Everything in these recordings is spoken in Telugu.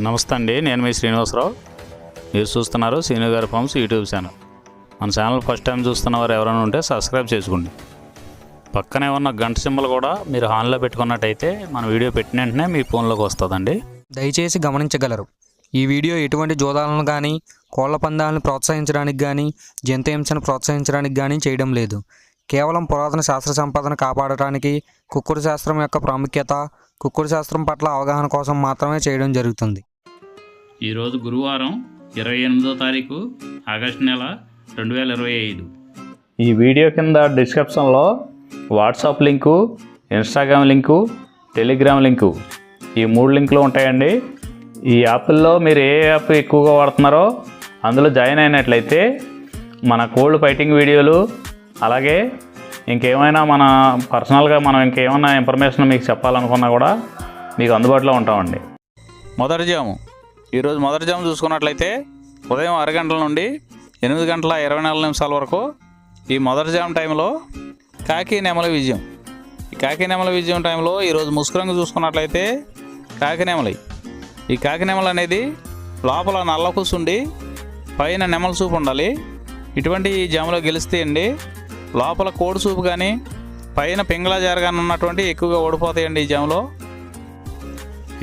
నమస్తే అండి, నేను మీ శ్రీనివాసరావు. మీరు చూస్తున్నారు శ్రీను గారి ఫార్మ్స్ యూట్యూబ్ ఛానల్. మన ఛానల్ ఫస్ట్ టైం చూస్తున్న వారు ఎవరైనా ఉంటే సబ్స్క్రైబ్ చేసుకోండి. పక్కనే ఉన్న గంట సింబల్ కూడా మీరు ఆన్లో పెట్టుకున్నట్టయితే మన వీడియో పెట్టిన వెంటనే మీ ఫోన్లోకి వస్తుందండి. దయచేసి గమనించగలరు, ఈ వీడియో ఎటువంటి జోదాలను కానీ కోళ్ల పందాలను ప్రోత్సహించడానికి కానీ జంతు హింసను ప్రోత్సహించడానికి కానీ చేయడం లేదు. కేవలం పురాతన శాస్త్ర సంపదను కాపాడటానికి, కుక్కుడు శాస్త్రం యొక్క ప్రాముఖ్యత, కుక్కుడు శాస్త్రం పట్ల అవగాహన కోసం మాత్రమే చేయడం జరుగుతుంది. ఈరోజు గురువారం 28వ తారీఖు ఆగస్టు నెల 2025. ఈ వీడియో కింద డిస్క్రిప్షన్లో WhatsApp link, Instagram link, Telegram link, ఈ 3 లింకులు ఉంటాయండి. ఈ యాప్ల్లో మీరు ఏ యాప్ ఎక్కువగా వాడుతున్నారో అందులో జాయిన్ అయినట్లయితే మన కోల్డ్ ఫైటింగ్ వీడియోలు, అలాగే ఇంకేమైనా మన పర్సనల్గా మనం ఇంకేమైనా ఇన్ఫర్మేషన్ మీకు చెప్పాలనుకున్నా కూడా మీకు అందుబాటులో ఉంటామండి. మొదటి జాము, ఈరోజు మొదటి జాము చూసుకున్నట్లయితే ఉదయం 6 గంటల నుండి 8 గంటల 24 నిమిషాల వరకు ఈ మొదటి జాము టైంలో కాకి నెమలి విజయం. ఈ కాకి నెమలి విజయం టైంలో ఈరోజు ముసుగురంగు చూసుకున్నట్లయితే కాకి నెమలి. ఈ కాకి నెమలి అనేది లోపల నల్ల కూసుండి పైన నెమల సూపు ఉండాలి. ఇటువంటి ఈ జాములో గెలిస్తే అండి లోపల కోడి సూపు కానీ పైన పింగళ జార కానీ ఉన్నటువంటి ఎక్కువగా ఓడిపోతాయండి.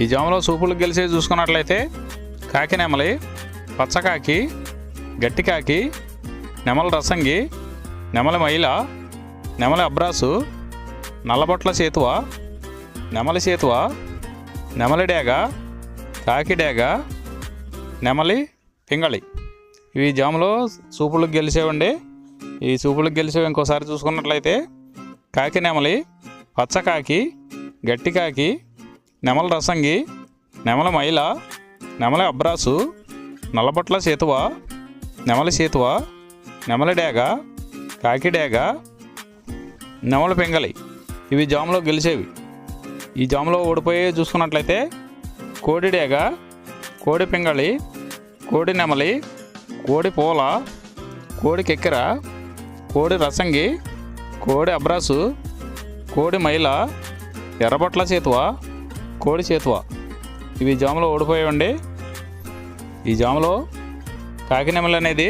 ఈ జాములో సూపులు గెలిచే చూసుకున్నట్లయితే కాకి నెమలి, పచ్చకాకి, గట్టి కాకి, నెమల రసంగి, నెమలి మైల, నెమలి అబ్రాసు, నల్లబొట్ల సేతువ, నెమలి సేతువ, నెమలి డేగ, కాకి డేగ, నెమలి పింగళి. ఇవి జాములో సూపులకు గెలిచేవండి. ఈ సూపులకు గెలిచేవి ఇంకోసారి చూసుకున్నట్లయితే కాకి నెమలి, పచ్చకాకి, గట్టి కాకి, నెమల రసంగి, నెమలి మైల, నెమలి అబ్రాసు, నల్లబొట్ల సేతువ, నెమలి సేతువ, నెమలి డేగ, కాకి డేగ, నెమలి పింగళి. ఇవి జాములో గెలిచేవి. ఈ జాములో ఓడిపోయే చూసుకున్నట్లయితే కోడి డేగ, కోడి పింగళి, కోడి నెమలి, కోడి పూల, కోడి కెక్కెర, కోడి రసంగి, కోడి అబ్రాసు, కోడి మైల, ఎర్రబొట్ల చేతువ, కోడి చేతువ. ఇవి జాములో ఓడిపోయాయండి. ఈ జాములో కాకి నెమలి అనేది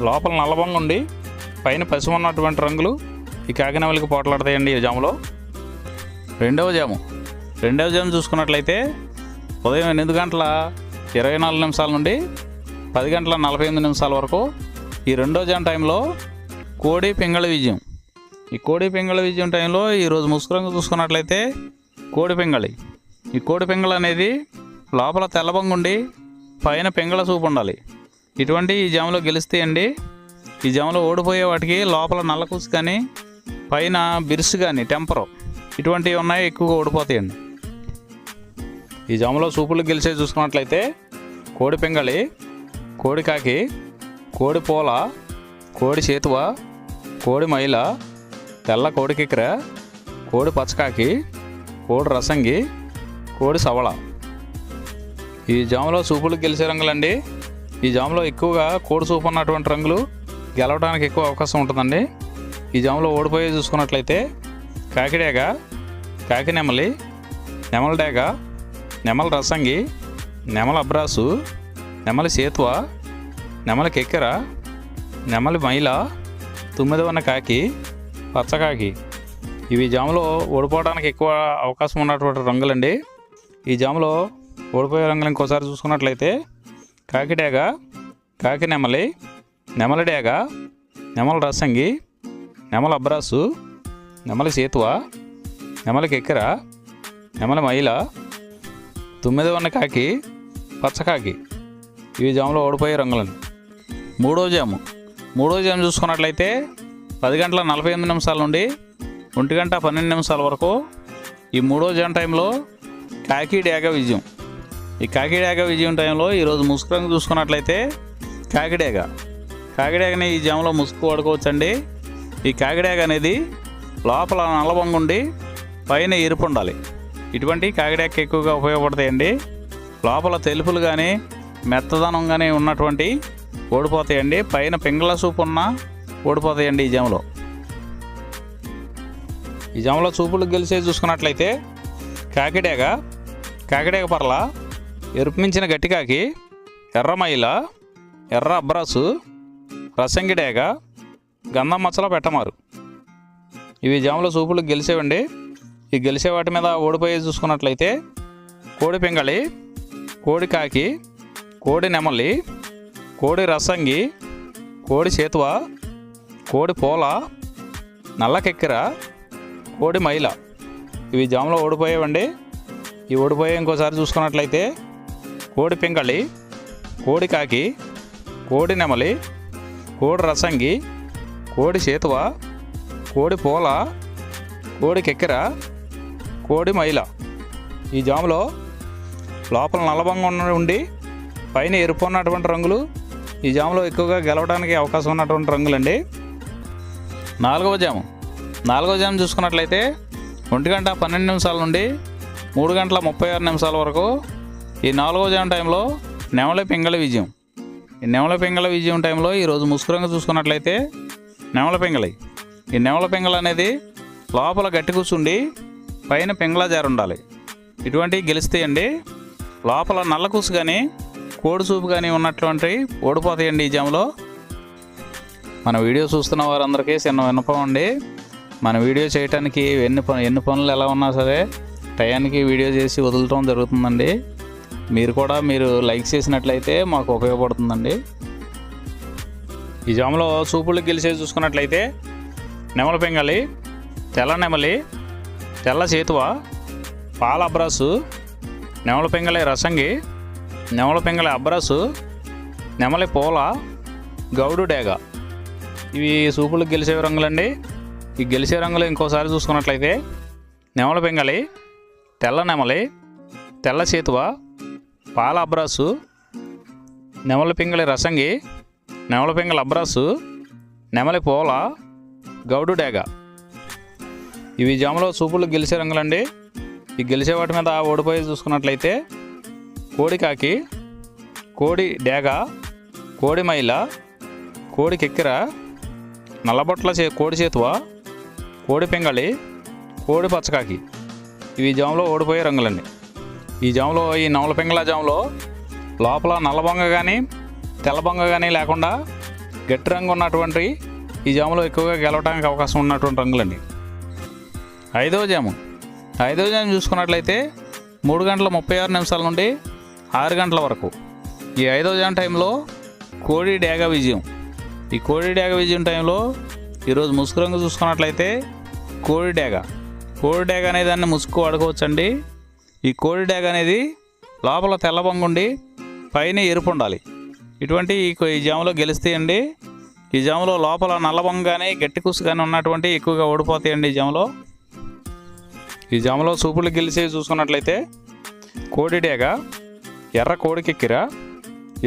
లోపల నల్లబొంగ ఉండి పైన పసుపు ఉన్నటువంటి రంగులు ఈ కాకి నెమలికి పోట్లాడతాయండి. ఈ జాములో రెండవ జాము చూసుకున్నట్లయితే ఉదయం 8 గంటల 24 నిమిషాల నుండి 10 గంటల 48 నిమిషాల వరకు ఈ రెండో జాము టైంలో కోడి పింగళి విజయం. ఈ కోడి పింగళి విజయం టైంలో ఈరోజు ముసుగురంగు చూసుకున్నట్లయితే కోడి పింగళి. ఈ కోడి పింగళి అనేది లోపల తెల్లబంగుండి పైన పింగళ సూపు ఉండాలి. ఇటువంటి ఈ జాములో గెలిస్తే అండి ఈ జాములో ఓడిపోయే వాటికి లోపల నల్లకూసు కానీ పైన బిరుసు కానీ టెంపరు ఇటువంటివి ఉన్నాయి, ఎక్కువగా ఓడిపోతాయండి. ఈ జాములో సూపులు గెలిచే చూసుకున్నట్లయితే కోడి పింగళి, కోడి కాకి, కోడి పూల, కోడి చేతువ, కోడి మైల, తెల్ల కోడి కిక్కెర, కోడి పచ్చకాకి, కోడి రసంగి, కోడి సవళ. ఈ జాములో సూపులు గెలిచే రంగులండి. ఈ జాములో ఎక్కువగా కోడి సూపు ఉన్నటువంటి రంగులు గెలవడానికి ఎక్కువ అవకాశం ఉంటుందండి. ఈ జాములో ఓడిపోయే చూసుకున్నట్లయితే కాకి డేగ, కాకి నెమలి, నెమలి డేగ, నెమలి రసంగి, నెమలి అబ్రాసు, నెమలి సేతువ, నెమలి కెక్కెర, నెమలి మైల, 9వ కాకి, పచ్చకాకి. ఇవి జాములో ఓడిపోవడానికి ఎక్కువ అవకాశం ఉన్నటువంటి రంగులండి. ఈ జాములో ఓడిపోయే రంగులు ఇంకోసారి చూసుకున్నట్లయితే కాకి డేగ, కాకి నెమలి, నెమలి డేగ, నెమలి రసంగి, నెమలి అబ్రాసు, నెమలి సేతువ, నెమలి కెక్కెర, నెమలి మైల, 9వ కాకి, పచ్చకాకి. ఇవి జాములో ఓడిపోయే రంగులండి. మూడో జాము చూసుకున్నట్లయితే 10 గంటల 48 నిమిషాల నుండి 1 గంట 12 నిమిషాల వరకు ఈ మూడో జాము టైంలో కాకి డేగ విజయం. ఈ కాకి డేగ విజయం టైంలో ఈరోజు ముసుగురంగు చూసుకున్నట్లయితే కాకి డేగని ఈ జాములో ముసుగు వాడుకోవచ్చండి. ఈ కాకి డేగ అనేది లోపల నల్లబొంగు ఉండి పైన ఎరుపు ఉండాలి. ఇటువంటి కాకి డేగకి ఎక్కువగా ఉపయోగపడతాయండి. లోపల తెలుపులు కానీ మెత్తదనం కానీ ఉన్నటువంటి ఓడిపోతాయండి. పైన పింగళ సూపు ఉన్న ఓడిపోతాయండి. ఈ జాములో సూపులు గెలిచే చూసుకున్నట్లయితే కాకి డేగ, కాకిడేగ పర్ల, ఎరుపు మించిన గట్టికాకి, ఎర్ర మైల, ఎర్ర అబ్రాసు, రసంగి డేగ, గంధం మచ్చలో పెట్టమారు. ఇవి జాముల సూపులు గెలిచేవండి. ఈ గెలిచే వాటి మీద ఓడిపోయి చూసుకున్నట్లయితే కోడి పింగళి, కోడి కాకి, కోడి నెమలి, కోడి రసంగి, కోడి చేతువ, కోడి పోల, నల్ల కెక్కెర, కోడి మైల. ఇవి జాములో ఓడిపోయేవండి. ఈ ఓడిపోయే ఇంకోసారి చూసుకున్నట్లయితే కోడి పింగళి, కోడి కాకి, కోడి నెమలి, కోడి రసంగి, కోడి చేతువ, కోడి పోల, కోడి కెక్కెర, కోడి మైల. ఈ జాములో లోపల నల్లబంగా ఉండి పైన ఎరుపు ఉన్నటువంటి రంగులు ఈ జాములో ఎక్కువగా గెలవడానికి అవకాశం ఉన్నటువంటి రంగులండి. నాలుగవ జాము చూసుకున్నట్లయితే 1:12 నుండి 3:36 వరకు ఈ 4వ జాము టైంలో నెమలి పింగళి విజయం. ఈ నెమలి పింగళి విజయం టైంలో ఈరోజు ముసుగురంగా చూసుకున్నట్లయితే నెమలి పింగళి. ఈ నెమలి పింగళి అనేది లోపల గట్టి కూర్చుండి పైన పింగళ జారు ఉండాలి. ఇటువంటివి గెలుస్తాయండి. లోపల నల్ల కూసు కానీ కోడి సూపు కానీ ఉన్నటువంటి ఓడిపోతాయండి ఈ జాములో. మన వీడియో చూస్తున్న వారందరికీ చిన్న విన్నపం అండి. మన వీడియో చేయడానికి ఎన్ని పనులు ఎలా ఉన్నా సరే టయానికి వీడియో చేసి వదలటం జరుగుతుందండి. మీరు లైక్ చేసినట్లయితే మాకు ఉపయోగపడుతుందండి. ఈ జాములో సూపులు గెలిచేసి చూసుకున్నట్లయితే నెమలి పింగళి, తెల్ల నెమలి, తెల్ల చేతువ, పాల అబ్రాసు, నెమలి పింగళి రసంగి, నెమలి పింగళి అబ్రాసు, నెమలి పోల, గౌడు డేగ. ఇవి సూపులు గెలిచే రంగులండి. ఈ గెలిచే రంగులు ఇంకోసారి చూసుకున్నట్లయితే నెమలి పింగళి, తెల్ల నెమలి, తెల్ల చేతువ, పాల అబ్రాసు, నెమలి పింగళి రసంగి, నెమలి పింగళి అబ్రాసు, నెమలి పోల, గౌడు డేగ. ఇవి జాములో సూపులు గెలిచే రంగులండి. ఈ గెలిచే వాటి మీద ఓడిపోయి చూసుకున్నట్లయితే కోడి కాకి, కోడి డేగ, కోడి మైల, కోడి కెక్కెర, నల్లబొట్ల కోడి చేతువ, కోడి పింగళి, కోడి పచ్చకాకి. ఇవి జాములో ఓడిపోయే రంగులండి. ఈ జాములో ఈ నెమలి పింగళ జాములో లోపల నల్లబొంగ కానీ తెల్లబొంగ కానీ లేకుండా గట్టి రంగు ఉన్నటువంటి ఈ జాములో ఎక్కువగా గెలవడానికి అవకాశం ఉన్నటువంటి రంగులండి. ఐదవ జాము చూసుకున్నట్లయితే 3:36 నుండి 6 గంటల వరకు ఈ 5వ జాము టైంలో కోడి డేగ విజయం. ఈ కోడి డేగ విజయం టైంలో ఈరోజు ముసుగు రంగు చూసుకున్నట్లయితే కోడి డేగ అనే దాన్ని ముసుగు వాడుకోవచ్చండి. ఈ కోడి డేగ అనేది లోపల తెల్లబొంగుండి పైన ఎరుపు ఉండాలి. ఇటువంటి ఈ జాములో గెలుస్తాయండి. ఈ జాములో లోపల నల్లబొంగ కానీ గట్టి కుసు కానీ ఉన్నటువంటి ఎక్కువగా ఓడిపోతాయండి ఈ జాములో సూపులు గెలిచి చూసుకున్నట్లయితే కోడి డేగ, ఎర్ర కోడి కెక్కెర,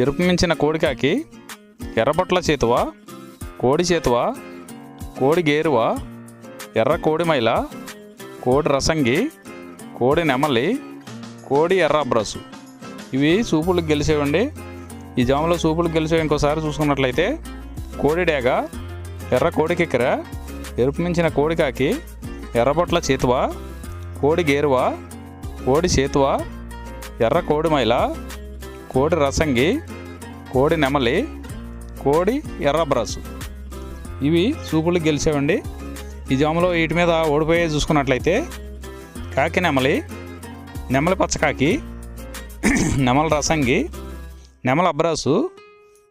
ఎరుపు మించిన కోడికాకి, ఎర్రబొట్ల చేతువ, కోడి చేతువ, కోడి గేరువ, ఎర్ర కోడి మైల, కోడి రసంగి, కోడి నెమలి, కోడి ఎర్ర అబ్రాసు. ఇవి సూపులు గెలిచేవండి. ఈ జాములో సూపులు గెలిచేవి ఇంకోసారి చూసుకున్నట్లయితే కోడి డేగ, ఎర్ర కోడి కెక్కెర, ఎరుపు మించిన కోడికాకి, ఎర్రబొట్ల చేతువ, కోడి గేరువ, కోడి చేతువ, ఎర్ర కోడి మైల, కోడి రసంగి, కోడి నెమలి, కోడి ఎర్ర అబ్రాసు. ఇవి సూపులు గెలిచేవండి. ఈ జాములో వీటి మీద ఓడిపోయే చూసుకున్నట్లయితే కాకి నెమలి, నెమలి పచ్చకాకి, నెమలి రసంగి, నెమలి అబ్రాసు,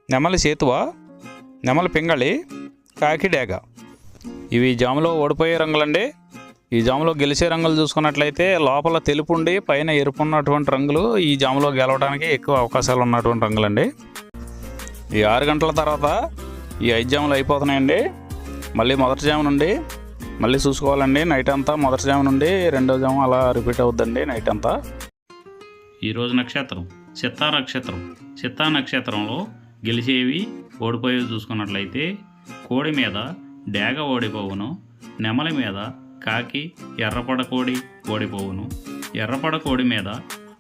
నెమలి చేతువ, నెమలి పింగళి, కాకి డేగ. ఇవి జాములో ఓడిపోయే రంగులండి. ఈ జాములో గెలిచే రంగులు చూసుకున్నట్లయితే లోపల తెలుపు ఉండి పైన ఎరుపు ఉన్నటువంటి రంగులు ఈ జాములో గెలవడానికి ఎక్కువ అవకాశాలు ఉన్నటువంటి రంగులండి. ఈ 6 గంటల తర్వాత ఈ 5 జాములు అయిపోతున్నాయండి. మళ్ళీ మొదటి జాము నుండి మళ్ళీ చూసుకోవాలండి. నైట్ అంతా మొదటి జాము నుండి 2వ జాము అలా రిపీట్ అవుద్దండి నైట్ అంతా. ఈరోజు నక్షత్రం చిత్తా నక్షత్రంలో గెలిచేవి ఓడిపోయేవి చూసుకున్నట్లయితే కోడి మీద డేగ ఓడిపోవును, నెమలి మీద కాకి ఎర్రపడ కోడి ఓడిపోవును, ఎర్రపడ కోడి మీద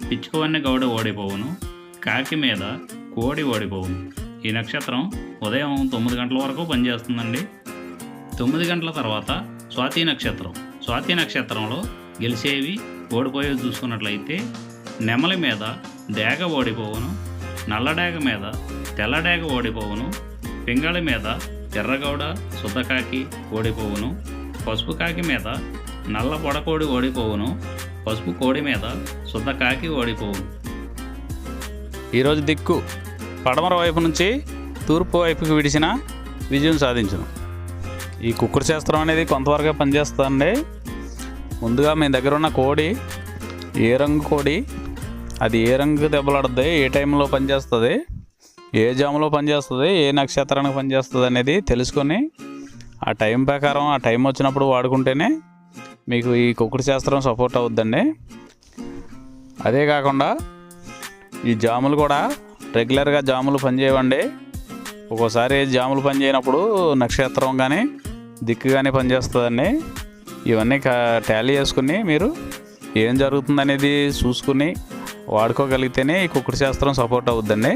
పిచ్చుకవన్నె గౌడ ఓడిపోవును, కాకి మీద కోడి ఓడిపోవును. ఈ నక్షత్రం ఉదయం 9 గంటల వరకు పనిచేస్తుందండి. 9 గంటల తర్వాత స్వాతి నక్షత్రంలో గెలిచేవి ఓడిపోయేవి చూసుకున్నట్లయితే నెమలి మీద డేగ ఓడిపోవును, నల్లడేగ మీద తెల్లడేగ ఓడిపోవును, పింగళి మీద ఎర్రగౌడ శుద్ధకాకి ఓడిపోవును, పసుపు కాకి మీద నల్ల పొడకోడి ఓడిపోవును, పసుపు కోడి మీద శుద్ధకాకి ఓడిపోవును. ఈరోజు దిక్కు పడమర వైపు నుంచి తూర్పు వైపుకి విడిచిన విజయం సాధించును. ఈ కుక్కుడు శాస్త్రం అనేది కొంతవరకే పనిచేస్తుందండి. ముందుగా మీ దగ్గర ఉన్న కోడి ఏ రంగు కోడి, అది ఏ రంగు దెబ్బలాడుతుంది, ఏ టైంలో పనిచేస్తుంది, ఏ జాములో పనిచేస్తుంది, ఏ నక్షత్రానికి పనిచేస్తుంది అనేది తెలుసుకొని ఆ టైం ప్రకారం ఆ టైం వచ్చినప్పుడు వాడుకుంటేనే మీకు ఈ కుక్కుడు శాస్త్రం సపోర్ట్ అవుద్దండి. అదే కాకుండా ఈ జాములు కూడా రెగ్యులర్గా జాములు పనిచేయవండి. ఒక్కోసారి జాములు పనిచేయనప్పుడు నక్షత్రం కానీ దిక్కు కానీ పనిచేస్తుందండి. ఇవన్నీ టాలీ చేసుకుని మీరు ఏం జరుగుతుందనేది చూసుకుని వాడుకోగలిగితేనే ఈ కుక్కుడు శాస్త్రం సపోర్ట్ అవుద్దండి.